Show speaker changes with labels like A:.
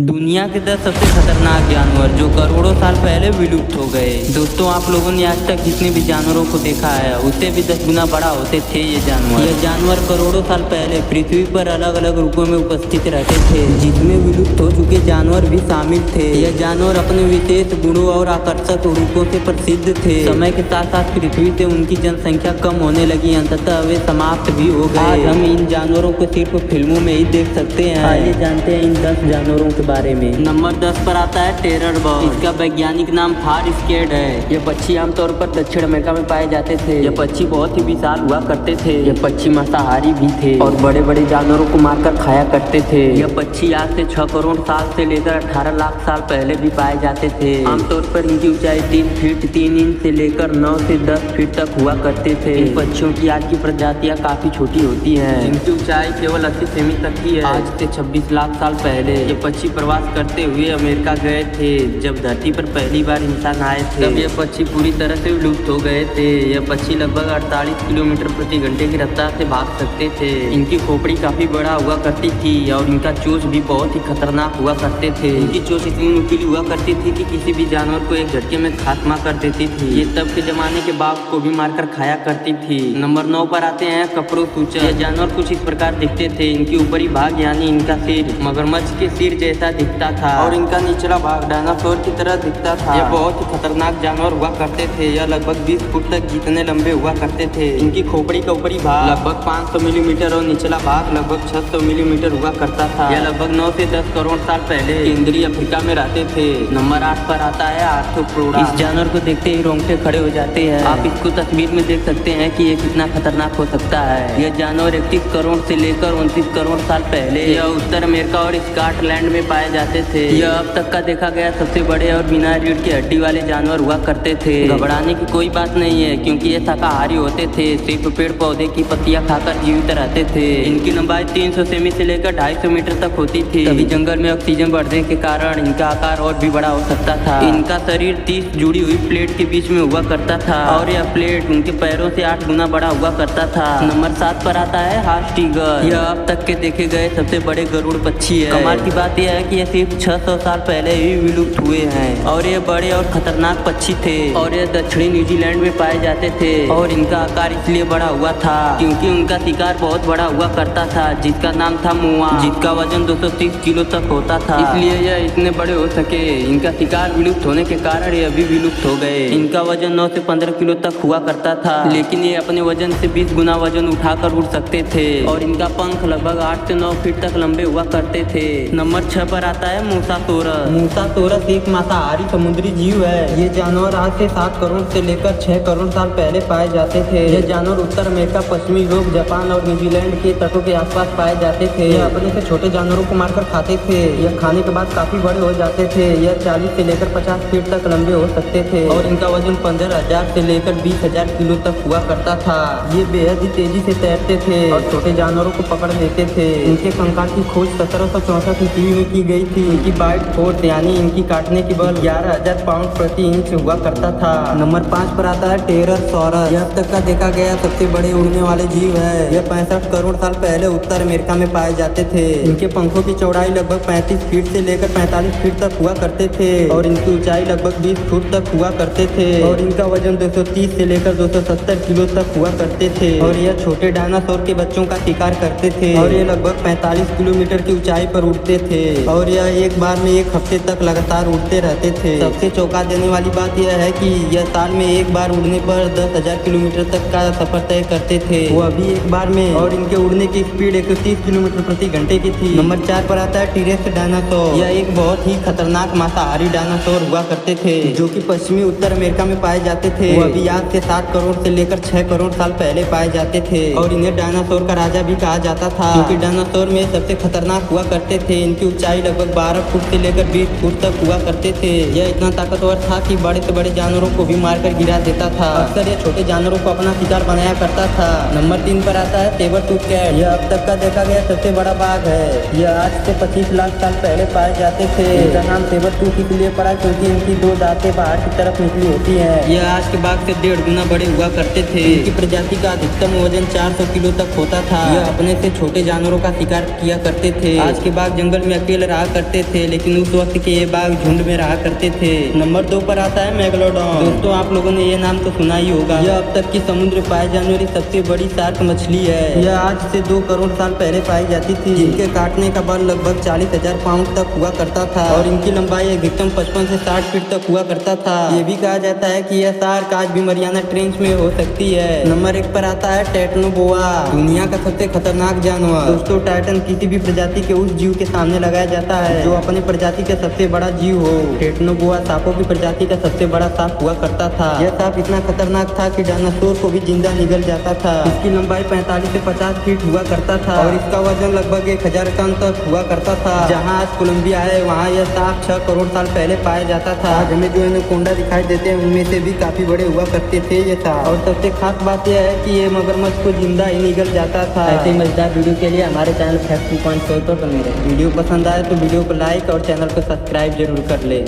A: दुनिया के 10 सबसे खतरनाक जानवर जो करोड़ों साल पहले विलुप्त हो गए। दोस्तों, आप लोगों ने आज तक जितने भी जानवरों को देखा है उससे भी 10 गुना बड़ा होते थे ये जानवर। ये जानवर करोड़ों साल पहले पृथ्वी पर अलग अलग रूपों में उपस्थित रहते थे, जिसमें विलुप्त हो चुके जानवर भी शामिल थे। ये जानवर अपने विशेष गुणों और आकर्षक रूपों से प्रसिद्ध थे। समय के साथ साथ पृथ्वी से उनकी जनसंख्या कम होने लगी, अंततः वे समाप्त भी हो गए। आज हम इन जानवरों को सिर्फ फिल्मों में ही देख सकते हैं। आइए जानते हैं इन 10 जानवरों के बारे में। नंबर 10 पर आता है टेरर बर्ड। इसका वैज्ञानिक नाम फार स्केड है। ये पक्षी आमतौर पर दक्षिण अमेरिका में पाए जाते थे। ये पक्षी बहुत ही विशाल हुआ करते थे। ये पक्षी मांसाहारी भी थे और बड़े बड़े जानवरों को मारकर खाया करते थे। ये पक्षी आज से 6 करोड़ साल से लेकर 18 लाख साल पहले भी पाए जाते थे। आमतौर पर इनकी ऊंचाई 3 फीट 3 इंच से लेकर 9 से 10 फीट तक हुआ करते थे। इन पक्षियों की आज की प्रजातियां काफी छोटी होती हैं। इनकी ऊंचाई केवल 80 सेमी तक की है। आज से 26 लाख साल पहले ये पक्षी प्रवास करते हुए अमेरिका गए थे। जब धरती पर पहली बार इंसान आए थे तब ये पक्षी पूरी तरह से विलुप्त हो गए थे। ये पक्षी लगभग 48 किलोमीटर प्रति घंटे की रफ्तार से भाग सकते थे। इनकी खोपड़ी काफी बड़ा हुआ करती थी और इनका चोंच भी बहुत ही खतरनाक हुआ करते थे। इनकी चोंच इतनी नुकीली हुआ करती थी कि किसी भी जानवर को एक झटके में खात्मा कर देती थी। ये तब के जमाने के बाघ को भी मारकर खाया करती थी। नंबर 9 पर आते हैं कपरोसूचर। ये जानवर कुछ इस प्रकार दिखते थे। इनके ऊपरी भाग यानी इनका सिर मगरमच्छ के सिर जैसा दिखता था और इनका निचला भाग डायनासोर की तरह दिखता था। ये बहुत ही खतरनाक जानवर हुआ करते थे। यह लगभग 20 फुट तक जितने लंबे हुआ करते थे। इनकी खोपड़ी का ऊपरी भाग लगभग 500 मिलीमीटर और निचला भाग लगभग 600 मिलीमीटर हुआ करता था। यह लगभग 9 से 10 करोड़ साल पहले केंद्रीय अफ्रीका में रहते थे। नंबर 8 पर आता है आर्थ्रोपोडा। इस जानवर को देखते ही रोंगटे खड़े हो जाते हैं। आप इसको तस्वीर में देख सकते हैं कि ये कितना खतरनाक हो सकता है। यह जानवर 31 करोड़ से लेकर 29 करोड़ साल पहले यह उत्तर अमेरिका और स्कॉटलैंड में पाए जाते थे। यह अब तक का देखा गया सबसे बड़े और बिना रीढ़ की हड्डी वाले जानवर हुआ करते थे। घबराने की कोई बात नहीं है क्योंकि ये शाकाहारी होते थे। सिर्फ पेड़ पौधे की पत्तियां खाकर जीवित रहते थे। इनकी लंबाई 300 सेमी से लेकर 250 मीटर तक होती थी। तभी जंगल में ऑक्सीजन बढ़ने के कारण इनका आकार और भी बड़ा हो सकता था। इनका शरीर 30 जुड़ी हुई प्लेट के बीच में हुआ करता था और यह प्लेट उनके पैरों से 8 गुना बड़ा हुआ करता था। नंबर 7 पर आता है हार्स टीगर। यह अब तक के देखे गए सबसे बड़े गरुड़ पक्षी है। कमाल की बात यह है कि ये सिर्फ 600 साल पहले ही विलुप्त हुए हैं और ये बड़े और खतरनाक पक्षी थे और ये दक्षिणी न्यूजीलैंड में पाए जाते थे। और इनका आकार इसलिए बड़ा हुआ था क्योंकि उनका शिकार बहुत बड़ा हुआ करता था जिसका नाम था मुआ, जिसका वजन 230 किलो तक होता था। इसलिए यह इतने बड़े हो सके। इनका शिकार विलुप्त होने के कारण ये अभी विलुप्त हो गए। इनका वजन 9 से 15 किलो तक हुआ करता था, लेकिन ये अपने वजन से 20 गुना वजन उठाकर उड़ सकते थे और इनका पंख लगभग 8 से 9 फीट तक लंबे हुआ करते थे। नंबर 6 पर आता है मूसासौरस। मूसासौरस एक मांसाहारी समुद्री जीव है। ये जानवर आज से 7 करोड़ से लेकर 6 करोड़ साल पहले पाए जाते थे। ये जानवर उत्तर अमेरिका, पश्चिमी यूरोप, जापान और न्यूजीलैंड के तटों के आसपास पाए जाते थे। ये अपने से छोटे जानवरों को मारकर खाते थे। यह खाने के बाद काफी बड़े हो जाते थे। यह 40 से लेकर 50 फीट तक लंबे हो सकते थे और इनका वजन 15,000 से लेकर 20,000 किलो तक हुआ करता था। ये बेहद ही तेजी से तैरते थे और छोटे जानवरों को पकड़ लेते थे। इनके कंकाल की खोज 1764 ईस्वी में की गई थी। इनकी बाइट फोर्स यानी इनकी काटने की बल 11,000 पाउंड प्रति इंच हुआ करता था। नंबर 5 पर आता है टेररसॉरस। यह अब तक का देखा गया सबसे बड़े उड़ने वाले जीव है। यह 65 करोड़ साल पहले उत्तर अमेरिका में पाए जाते थे। इनके पंखों की चौड़ाई लगभग 35 फीट से लेकर 45 फीट तक हुआ करते थे और इनकी ऊंचाई लगभग 20 फुट तक हुआ करते थे और इनका वजन 230 से लेकर 270 किलो तक हुआ करते थे और यह छोटे डायनासोर के बच्चों का शिकार करते थे और ये लगभग 45 किलोमीटर की ऊंचाई पर उड़ते थे और यह एक बार में 1 हफ्ते तक लगातार उड़ते रहते थे। सबसे चौंका देने वाली बात यह है कि यह साल में एक बार उड़ने पर 10,000 किलोमीटर तक का सफर तय करते थे, वो अभी एक बार में। और इनके उड़ने की स्पीड 130 किलोमीटर प्रति घंटे की थी। नंबर 4 पर आता है टीरेक्स डायनासोर। यह एक बहुत ही खतरनाक मांसाहारी डायनासोर हुआ करते थे जो कि पश्चिमी उत्तर अमेरिका में पाए जाते थे। वो अभी आज से 7 करोड़ से लेकर 6 करोड़ साल पहले पाए जाते थे और इन्हें डायनासोर का राजा भी कहा जाता था क्योंकि डायनासोर में सबसे खतरनाक हुआ करते थे। इनकी ऊंचाई लगभग 12 फुट से लेकर 20 फुट तक हुआ करते थे। यह इतना ताकतवर था कि बड़े से बड़े जानवरों को भी मारकर गिरा देता था। अक्सर यह छोटे जानवरों को अपना शिकार बनाया करता था। नंबर 3 पर आता है सेबर टूथ कैट। यह अब तक का देखा गया सबसे बड़ा बाघ है। यह आज से 25 लाख साल पहले पाए जाते थे। इनका नाम सेबर टूथ इसलिए पड़ा क्योंकि इनकी 2 दांतें बाहर की तरफ निकली होती है। यह आज के बाघ से 1.5 गुना बड़े हुआ करते थे। इनकी प्रजाति का अधिकतम वजन 400 किलो तक होता था। यह अपने से छोटे जानवरों का शिकार किया करते थे। आज के बाघ जंगल में अकेले रहा करते थे, लेकिन उस वक्त के ये बाघ झुंड में रहा करते थे। नंबर 2 पर आता है मेगालोडॉन। दोस्तों आप लोगों ने ये नाम तो सुना ही होगा। यह अब तक की समुद्र में पाई जाने वाली सबसे बड़ी शार्क मछली है। यह आज से 2 करोड़ साल पहले पाई जाती थी, जिनके काटने का बल लगभग 40,000 पाउंड तक हुआ करता था और इनकी लंबाई अधिकतम 55 से 60 फीट तक हुआ करता था। ये भी कहा जाता है कि यह शार्क आज भी मरियाना ट्रेंच में हो सकती है। नंबर 1 पर आता है टेटनोबोआ, दुनिया का सबसे खतरनाक जानवर। दोस्तों टाइटन किसी भी प्रजाति के उस जीव के सामने लगाया जाता है जो अपनी प्रजाति का सबसे बड़ा जीव हो। टेटनोबोआ सांपों की प्रजाति का सबसे बड़ा सांप हुआ करता था। यह सांप इतना खतरनाक था कि डायनासोर को भी जिंदा निगल जाता था। इसकी लंबाई 45 से 50 फीट हुआ करता था और इसका वजन लगभग 1000 टन तक हुआ करता था। जहाँ आज कोलंबिया है वहाँ यह सांप 6 करोड़ साल पहले पाया जाता था। आज हमें जो एनाकोंडा दिखाई देते हैं उनमें से भी काफी बड़े हुआ करते थे ये सांप। और सबसे खास बात यह है कि ये मगरमच्छ को जिंदा ही निगल जाता था। ऐसे मजेदार वीडियो के लिए हमारे चैनल फैक्ट 2.0 पर बने रहे। वीडियो पसंद आए तो वीडियो को लाइक और चैनल को सब्सक्राइब जरूर कर ले।